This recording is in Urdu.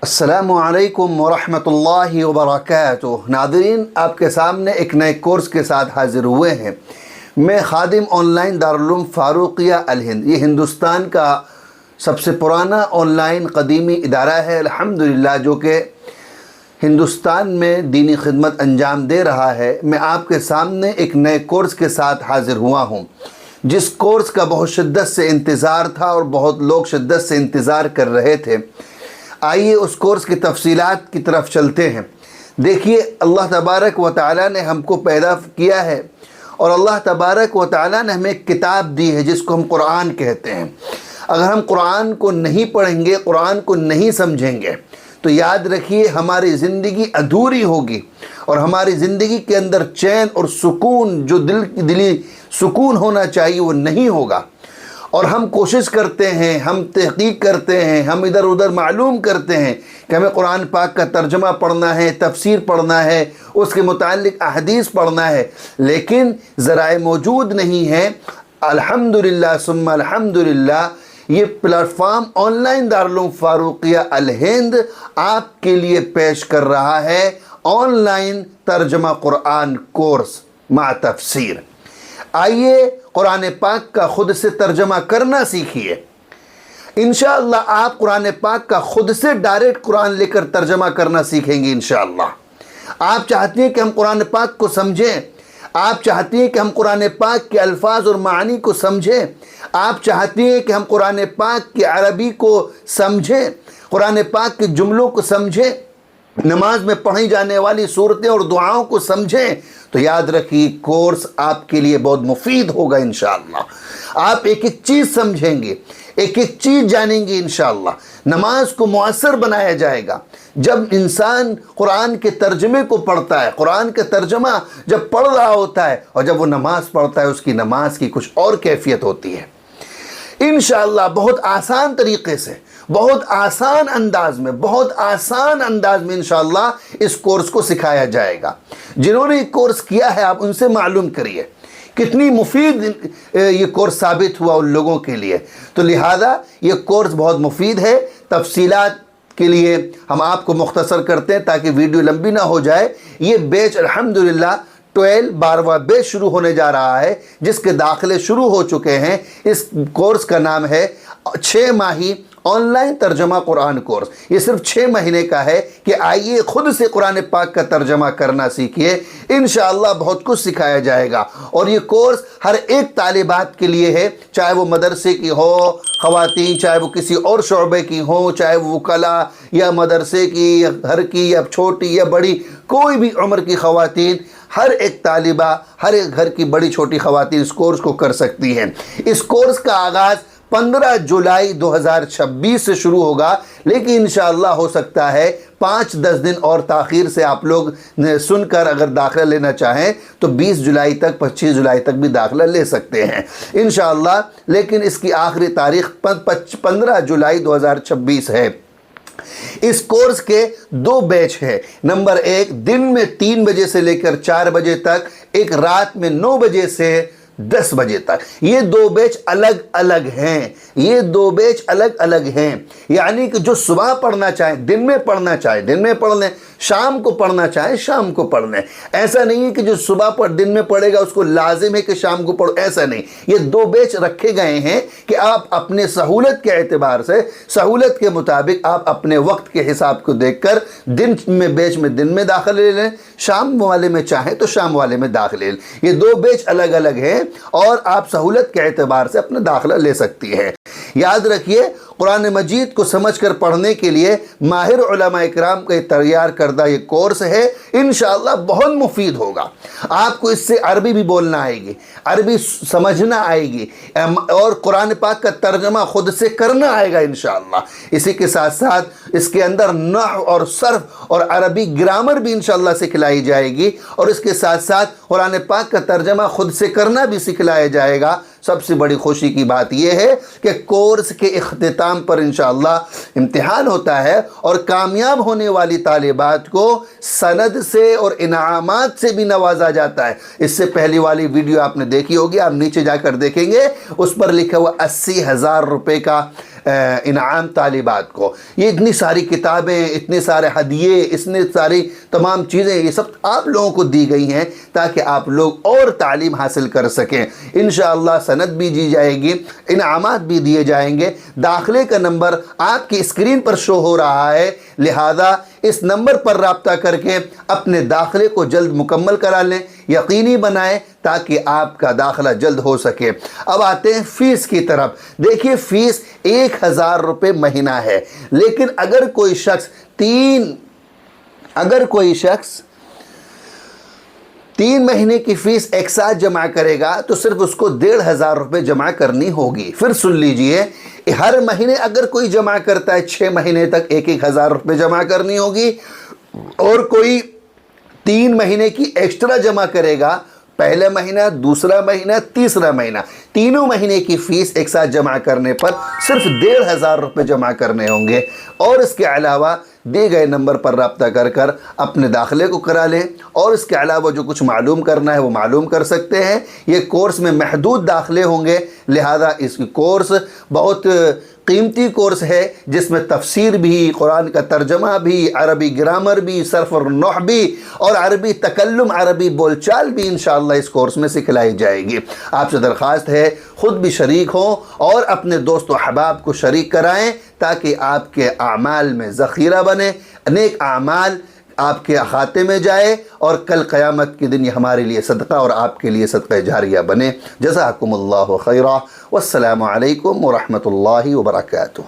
السلام علیکم ورحمۃ اللہ وبرکاتہ۔ ناظرین، آپ کے سامنے ایک نئے کورس کے ساتھ حاضر ہوئے ہیں۔ میں خادم آن لائن دارالعلوم فاروقیہ الہند، یہ ہندوستان کا سب سے پرانا آن لائن قدیمی ادارہ ہے الحمدللہ، جو کہ ہندوستان میں دینی خدمت انجام دے رہا ہے۔ میں آپ کے سامنے ایک نئے کورس کے ساتھ حاضر ہوا ہوں، جس کورس کا بہت شدت سے انتظار تھا اور بہت لوگ شدت سے انتظار کر رہے تھے۔ آئیے اس کورس کی تفصیلات کی طرف چلتے ہیں۔ دیکھیے، اللہ تبارک و تعالیٰ نے ہم کو پیدا کیا ہے، اور اللہ تبارک و تعالیٰ نے ہمیں ایک کتاب دی ہے جس کو ہم قرآن کہتے ہیں۔ اگر ہم قرآن کو نہیں پڑھیں گے، قرآن کو نہیں سمجھیں گے، تو یاد رکھیے ہماری زندگی ادھوری ہوگی، اور ہماری زندگی کے اندر چین اور سکون، جو دلی سکون ہونا چاہیے، وہ نہیں ہوگا۔ اور ہم کوشش کرتے ہیں، ہم تحقیق کرتے ہیں، ہم ادھر ادھر معلوم کرتے ہیں کہ ہمیں قرآن پاک کا ترجمہ پڑھنا ہے، تفسیر پڑھنا ہے، اس کے متعلق احادیث پڑھنا ہے، لیکن ذرائع موجود نہیں ہیں۔ الحمدللہ ثم الحمدللہ، یہ platform online Darul Uloom Farooqia Alhind آپ کے لیے پیش کر رہا ہے آن لائن ترجمہ قرآن کورس مع تفسیر۔ آئیے قرآن پاک کا خود سے ترجمہ کرنا سیکھیے۔ انشاءاللہ آپ قرآن پاک کا خود سے ڈائریکٹ قرآن لے کر ترجمہ کرنا سیکھیں گے انشاءاللہ۔ آپ چاہتی ہیں کہ ہم قرآن پاک کو سمجھیں، آپ چاہتی ہیں کہ ہم قرآن پاک کے الفاظ اور معانی کو سمجھیں، آپ چاہتی ہیں کہ ہم قرآن پاک کی عربی کو سمجھیں، قرآن پاک کے جملوں کو سمجھیں، نماز میں پڑھی جانے والی صورتیں اور دعاؤں کو سمجھیں، تو یاد رکھیے کورس آپ کے لیے بہت مفید ہوگا انشاءاللہ۔ آپ ایک ایک چیز سمجھیں گے، ایک ایک چیز جانیں گے انشاءاللہ۔ نماز کو مؤثر بنایا جائے گا جب انسان قرآن کے ترجمے کو پڑھتا ہے۔ قرآن کا ترجمہ جب پڑھ رہا ہوتا ہے اور جب وہ نماز پڑھتا ہے، اس کی نماز کی کچھ اور کیفیت ہوتی ہے۔ انشاءاللہ بہت آسان طریقے سے، بہت آسان انداز میں انشاءاللہ اس کورس کو سکھایا جائے گا۔ جنہوں نے یہ کورس کیا ہے، آپ ان سے معلوم کریے کتنی مفید یہ کورس ثابت ہوا ان لوگوں کے لیے۔ تو لہذا یہ کورس بہت مفید ہے۔ تفصیلات کے لیے ہم آپ کو مختصر کرتے ہیں تاکہ ویڈیو لمبی نہ ہو جائے۔ یہ بیچ الحمدللہ 12واں بیچ شروع ہونے جا رہا ہے، جس کے داخلے شروع ہو چکے ہیں۔ اس کورس کا نام ہے 6 ماہی آن لائن ترجمہ قرآن کورس۔ یہ صرف 6 مہینے کا ہے کہ آئیے خود سے قرآن پاک کا ترجمہ کرنا سیکھیے۔ انشاءاللہ بہت کچھ سکھایا جائے گا، اور یہ کورس ہر ایک طالبات کے لیے ہے، چاہے وہ مدرسے کی ہو خواتین، چاہے وہ کسی اور شعبے کی ہوں، چاہے وہ وکلا یا مدرسے کی یا گھر کی یا چھوٹی یا بڑی، کوئی بھی عمر کی خواتین، ہر ایک طالبہ، ہر ایک گھر کی بڑی چھوٹی خواتین اس کورس کو کر سکتی ہیں۔ اس کورس کا آغاز 15 جولائی 2026 سے شروع ہوگا، لیکن انشاءاللہ ہو سکتا ہے 5-10 دن اور تاخیر سے آپ لوگ سن کر اگر داخلہ لینا چاہیں تو 20 جولائی تک، 25 جولائی تک بھی داخلہ لے سکتے ہیں انشاءاللہ، لیکن اس کی آخری تاریخ 15 جولائی 2026 ہے۔ اس کورس کے 2 بیچ ہیں۔ نمبر 1 دن میں 3 بجے سے لے کر 4 بجے تک، ایک رات میں 9 بجے سے 10 بجے تک۔ یہ 2 بیچ الگ الگ ہیں، یہ 2 بیچ الگ الگ ہیں۔ یعنی کہ جو صبح پڑھنا چاہیں، دن میں پڑھنا چاہیں دن میں پڑھ لیں، شام کو پڑھنا چاہیں شام کو پڑھ لیں۔ ایسا نہیں ہے کہ جو صبح دن میں پڑھے گا اس کو لازم ہے کہ شام کو پڑھو، ایسا نہیں۔ یہ 2 بیچ رکھے گئے ہیں کہ آپ اپنے سہولت کے اعتبار سے، سہولت کے مطابق آپ اپنے وقت کے حساب کو دیکھ کر دن میں بیچ میں دن میں داخلہ لے لیں، شام والے میں چاہیں تو شام والے میں داخلے لیں۔ یہ 2 بیچ الگ الگ ہیں، اور آپ سہولت کے اعتبار سے اپنا داخلہ لے سکتی ہیں۔ یاد رکھیے، قرآن مجید کو سمجھ کر پڑھنے کے لیے ماہر علماء اکرام کا تیار کردہ یہ کورس ہے، انشاءاللہ بہت مفید ہوگا۔ آپ کو اس سے عربی بھی بولنا آئے گی، عربی سمجھنا آئے گی، اور قرآن پاک کا ترجمہ خود سے کرنا آئے گا انشاءاللہ۔ اسی کے ساتھ ساتھ اس کے اندر نحو اور صرف اور عربی گرامر بھی انشاءاللہ سکھلائی جائے گی، اور اس کے ساتھ ساتھ قرآن پاک کا ترجمہ خود سے کرنا بھی سکھلایا جائے گا۔ سب سے بڑی خوشی کی بات یہ ہے کہ کورس کے اختتام پر انشاءاللہ امتحان ہوتا ہے، اور کامیاب ہونے والی طالبات کو سند سے اور انعامات سے بھی نوازا جاتا ہے۔ اس سے پہلی والی ویڈیو آپ نے دیکھی ہوگی، آپ نیچے جا کر دیکھیں گے، اس پر لکھا ہوا 80,000 روپے کا انعام طالبات کو. یہ اتنی ساری کتابیں، اتنے سارے ہدیے، اتنی ساری تمام چیزیں، یہ سب آپ لوگوں کو دی گئی ہیں تاکہ آپ لوگ اور تعلیم حاصل کر سکیں. انشاءاللہ سند بھی دی جائے گی، انعامات بھی دیے جائیں گے. داخلے کا نمبر آپ کی اسکرین پر شو ہو رہا ہے، لہذا اس نمبر پر رابطہ کر کے اپنے داخلے کو جلد مکمل کرا لیں، یقینی بنائیں تاکہ آپ کا داخلہ جلد ہو سکے. اب آتے ہیں فیس کی طرف. دیکھیے فیس 1000 روپے مہینہ ہے، لیکن اگر کوئی شخص تین مہینے کی فیس ایک ساتھ جمع کرے گا تو صرف اس کو 1500 روپے جمع کرنی ہوگی. پھر سن لیجئے، ہر مہینے اگر کوئی جمع کرتا ہے 6 مہینے تک 1000 روپے جمع کرنی ہوگی، اور کوئی 3 مہینے کی ایکسٹرا جمع کرے گا، پہلا مہینہ، دوسرا مہینہ، تیسرا مہینہ، تینوں مہینے کی فیس ایک ساتھ جمع کرنے پر صرف 1500 روپے جمع کرنے ہوں گے. اور اس کے علاوہ دیے گئے نمبر پر رابطہ کر اپنے داخلے کو کرا لیں، اور اس کے علاوہ جو کچھ معلوم کرنا ہے وہ معلوم کر سکتے ہیں. یہ کورس میں محدود داخلے ہوں گے، لہذا اس کورس بہت قیمتی کورس ہے، جس میں تفسیر بھی، قرآن کا ترجمہ بھی، عربی گرامر بھی، صرف اور نحو بھی، اور عربی تکلم، عربی بول چال بھی انشاءاللہ اس کورس میں سکھلائی جائے گی. آپ سے درخواست ہے خود بھی شریک ہوں اور اپنے دوست و احباب کو شریک کرائیں تاکہ آپ کے اعمال میں ذخیرہ بنے، نیک اعمال آپ کے کھاتے میں جائے، اور کل قیامت کے دن یہ ہمارے لیے صدقہ اور آپ کے لیے صدقہ جاریہ بنے. جزاکم اللہ خیرا، والسلام علیکم ورحمۃ اللہ وبرکاتہ.